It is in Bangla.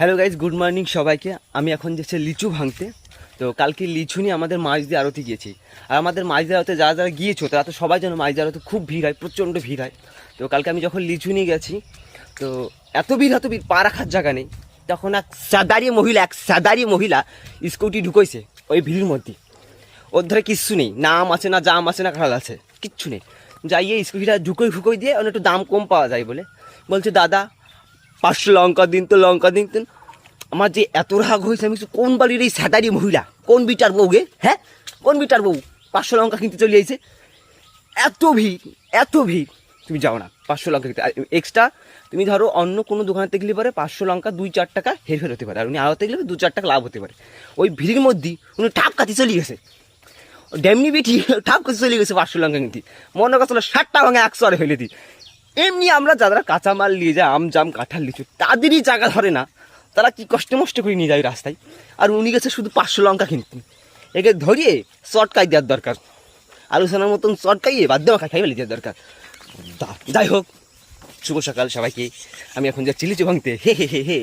হ্যালো গাইজ, গুড মর্নিং সবাইকে। আমি এখন যাচ্ছি লিচু ভাঙতে। তো কালকে লিচু নিয়ে আমাদের মাঝদি আড়তে গিয়েছি। আর আমাদের মাঝদি আড়তে যারা যারা গিয়েছো তারা তো সবাই যেন মাঝদি আড়তে খুব ভিড় হয়, প্রচণ্ড ভিড় হয়। তো কালকে আমি যখন লিচু নিয়ে গেছি, তো এত ভিড় পা রাখার জায়গা নেই। তখন এক সাদারি মহিলা স্কুটি ঢুকোইছে ওই ভিড়ের মধ্যে। ওর ধরে কিচ্ছু নেই, নাম আছে না, জাম আছে না, খাল আছে, কিচ্ছু নেই। যাইয়ে স্কুটিটা ঢুকোই দিয়ে অনেক একটু দাম কম পাওয়া যায় বলে বলছে, দাদা 500 লঙ্কা দিন তো, লঙ্কা দিন তো। আমার যে এত রাগ হয়েছে, আমি কোন বাড়ির এই সাদারি মহিলা, কোন বিটার বউ গে, হ্যাঁ কোন বিটার বউ 500 লঙ্কা কিনতে চলে যাইছে। এত ভিড় তুমি যাও না 500 লঙ্কা কিনতে। আর এক্সট্রা তুমি ধরো অন্য কোনো দোকানে দেখলে পারে 500 লঙ্কা 2-4 টাকা হেরফের হতে পারে, আর উনি আড়তে গেলে 2-4 টাকা লাভ হতে পারে। ওই ভিড়ের মধ্যেই উনি ঠাপ কাটি চলে গেছে, ডেমনি বিটি ঠাপ কাটি চলে গেছে 500 লঙ্কা কিনতে। মনে কথা 60টা ভাঙা 100 আর হইলে দিই। এমনি আমরা যারা কাঁচামাল নিয়ে যায়, আম জাম কাঁঠাল লিচু, তাদেরই জায়গা ধরে না, তারা কি কষ্ট মষ্ট করে নিয়ে যায় রাস্তায়। আর উনি গেছে শুধু 500 লঙ্কা কিনতে। একে ধরিয়ে চটকাই দেওয়ার দরকার, আলোচনার মতন চটকাইয়ে বাদ দেওয়া খাই ফেলে দেওয়ার দরকার। যাই হোক, শুভ সকাল সবাইকে। আমি এখন যাচ্ছি লিচু ভাঙতে, হে হে হে হে।